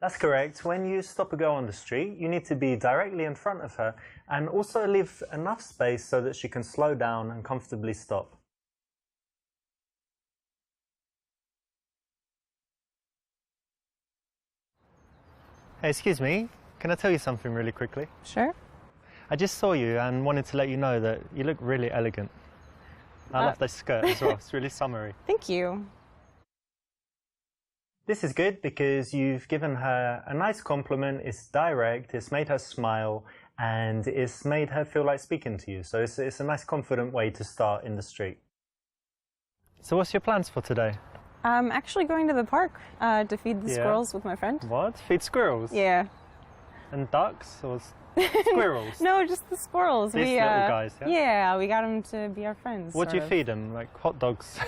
That's correct. When you stop a girl on the street, you need to be directly in front of her and also leave enough space so that she can slow down and comfortably stop. Hey, excuse me, can I tell you something really quickly? Sure. I just saw you and wanted to let you know that you look really elegant. I love this skirt as well, it's really summery. Thank you. This is good because you've given her a nice compliment, it's direct, it's made her smile, and it's made her feel like speaking to you. So it's a nice confident way to start in the street. So what's your plans for today? I'm actually going to the park to feed the squirrels with my friend. What? Feed squirrels? Yeah. And ducks or squirrels? No, just the squirrels. These little guys, yeah? Yeah, we got them to be our friends. What do you feed them? Like hot dogs?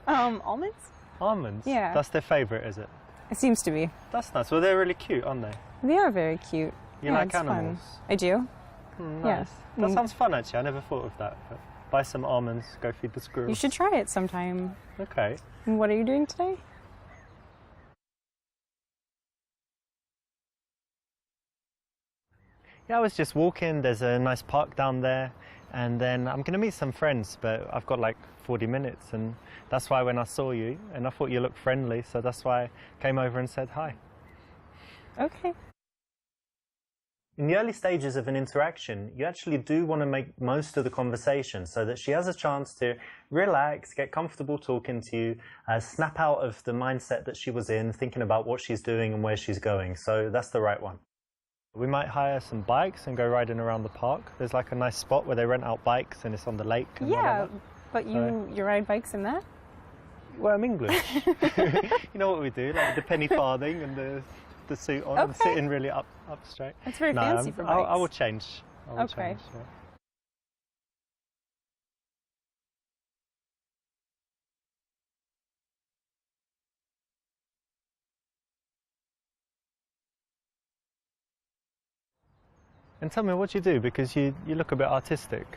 Almonds? Almonds? Yeah. That's their favourite, is it? It seems to be. That's nice. Well, they're really cute, aren't they? They are very cute. You like animals? Fun. I do. Nice. Yeah. That sounds fun, actually. I never thought of that. But buy some almonds, go feed the squirrels. You should try it sometime. Okay. And what are you doing today? Yeah, I was just walking. There's a nice park down there. And then I'm going to meet some friends, but I've got like 40 minutes. And that's why when I saw you, and I thought you looked friendly, so that's why I came over and said hi. Okay. In the early stages of an interaction, you actually do want to make most of the conversation so that she has a chance to relax, get comfortable talking to you, snap out of the mindset that she was in, thinking about what she's doing and where she's going. So that's the right one. We might hire some bikes and go riding around the park. There's like a nice spot where they rent out bikes and it's on the lake. And yeah, but you ride bikes in that? Well, I'm English. You know what we do, like the penny farthing and the suit on and sitting really up straight. That's very fancy for bikes. I will change. I will change, yeah. And tell me what you do, because you look a bit artistic.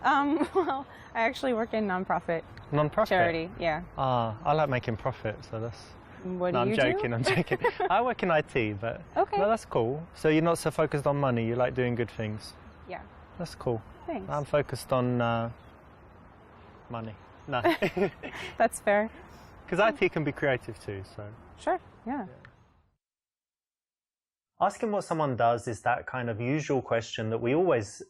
Well, I actually work in non-profit. Non-profit? Charity, yeah. Ah, I like making profit, so that's... What do you do? I'm joking. I work in IT, but no, that's cool. So you're not so focused on money, you like doing good things. Yeah. That's cool. Thanks. I'm focused on money. No. That's fair. Because IT can be creative too, so... Sure, yeah. Asking what someone does is that kind of usual question that we always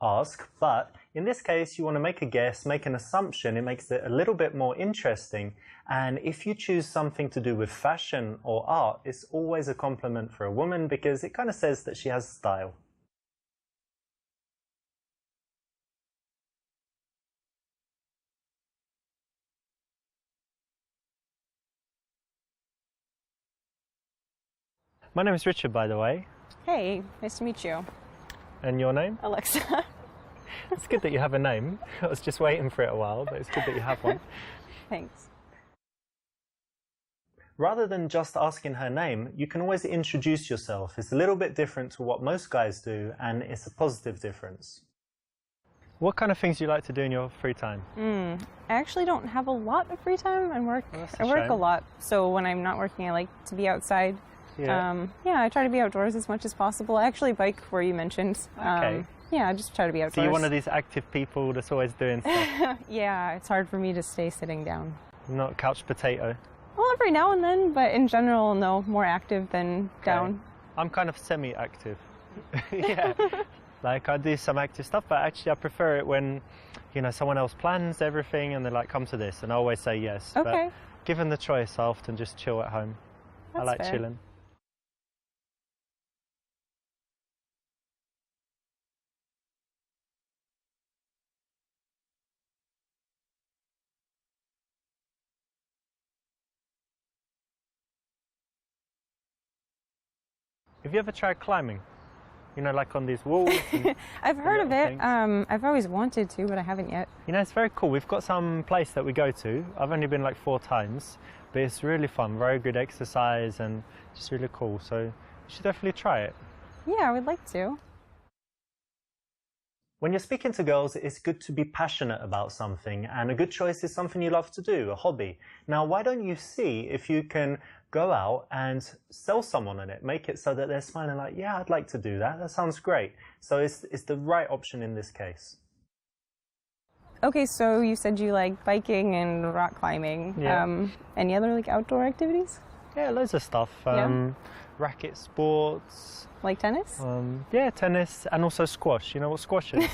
ask, but in this case you want to make a guess, make an assumption. It makes it a little bit more interesting, and if you choose something to do with fashion or art, it's always a compliment for a woman because it kind of says that she has style. My name is Richard, by the way. Hey, nice to meet you. And your name? Alexa. It's good that you have a name. I was just waiting for it a while, but it's good that you have one. Thanks. Rather than just asking her name, you can always introduce yourself. It's a little bit different to what most guys do, and it's a positive difference. What kind of things do you like to do in your free time? I actually don't have a lot of free time. I work a lot, so when I'm not working, I like to be outside. Yeah. I try to be outdoors as much as possible. I actually bike where you mentioned. Okay. Yeah, I just try to be outdoors. So you're one of these active people that's always doing stuff? Yeah, it's hard for me to stay sitting down. Not couch potato? Well, every now and then, but in general, no, more active than down. I'm kind of semi-active. Yeah. Like I do some active stuff, but actually I prefer it when, you know, someone else plans everything and they're like, come to this, and I always say yes. Okay. But given the choice, I often just chill at home. I like fair. chilling. Have you ever tried climbing? You know, like on these walls? I've heard of it. I've always wanted to, but I haven't yet. You know, it's very cool. We've got some place that we go to. I've only been like 4 times, but it's really fun. Very good exercise and just really cool. So you should definitely try it. Yeah, I would like to. When you're speaking to girls, it's good to be passionate about something, and a good choice is something you love to do, a hobby. Now, why don't you see if you can go out and sell someone on it, make it so that they're smiling like, yeah, I'd like to do that. That sounds great. So it's the right option in this case. Okay, so you said you like biking and rock climbing. Yeah. Any other like outdoor activities? Yeah, loads of stuff. Racket sports. Like tennis? Yeah, tennis and also squash. You know what squash is?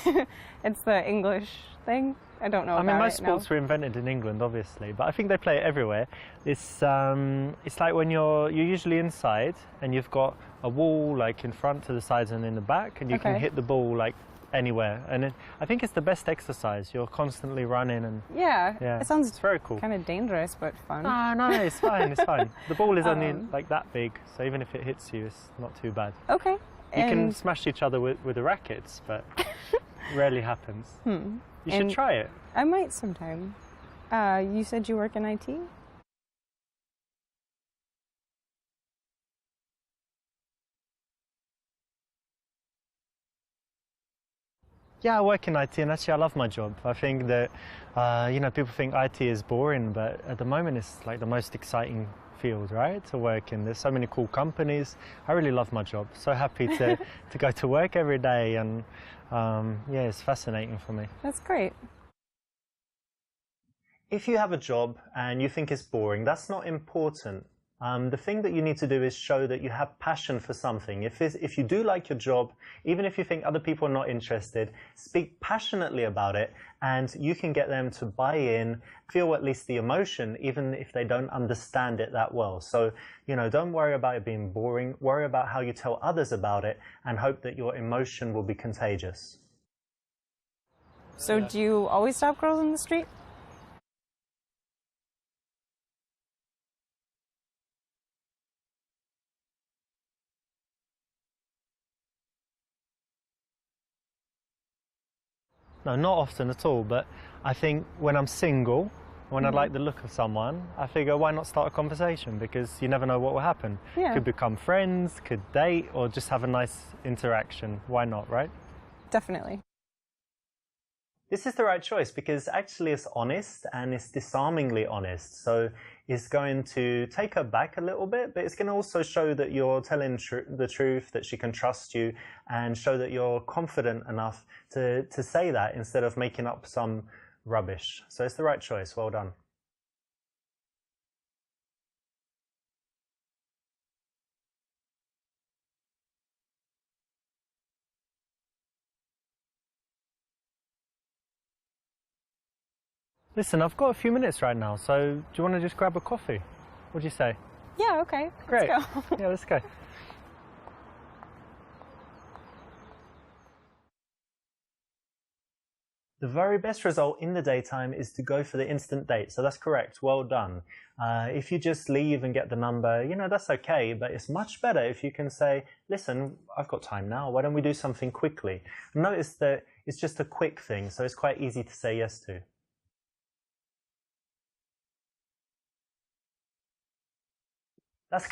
It's the English thing. I don't know. I mean, most sports were invented in England, obviously, but I think they play it everywhere. It's like when you're usually inside and you've got a wall like in front, to the sides, and in the back, and you can hit the ball like anywhere. And I think it's the best exercise. You're constantly running and yeah. It sounds it's very cool. Kind of dangerous, but fun. No, it's fine. It's fine. The ball is only like that big, so even if it hits you, it's not too bad. Okay. You can smash each other with the rackets, but rarely happens. You should try it. I might sometime. You said you work in IT? Yeah, I work in IT, and actually I love my job. I think that, you know, people think IT is boring, but at the moment it's like the most exciting field, right, to work in. There's so many cool companies. I really love my job. So happy to go to work every day, and yeah, it's fascinating for me. That's great. If you have a job and you think it's boring, that's not important. The thing that you need to do is show that you have passion for something. If you do like your job, even if you think other people are not interested, speak passionately about it, and you can get them to buy in, feel at least the emotion, even if they don't understand it that well. So, you know, don't worry about it being boring. Worry about how you tell others about it, and hope that your emotion will be contagious. So do you always stop girls in the street? No, not often at all, but I think when I'm single, when I like the look of someone, I figure why not start a conversation, because you never know what will happen. Yeah. Could become friends, could date, or just have a nice interaction. Why not, right? Definitely. This is the right choice because actually it's honest and it's disarmingly honest. So it's going to take her back a little bit, but it's going to also show that you're telling the truth, that she can trust you, and show that you're confident enough to say that instead of making up some rubbish. So it's the right choice. Well done. Listen, I've got a few minutes right now, so do you want to just grab a coffee? What do you say? Yeah, okay. Great. Let's go. Yeah, let's go. The very best result in the daytime is to go for the instant date. So that's correct. Well done. If you just leave and get the number, you know, that's okay. But it's much better if you can say, listen, I've got time now. Why don't we do something quickly? Notice that it's just a quick thing. So it's quite easy to say yes to. That's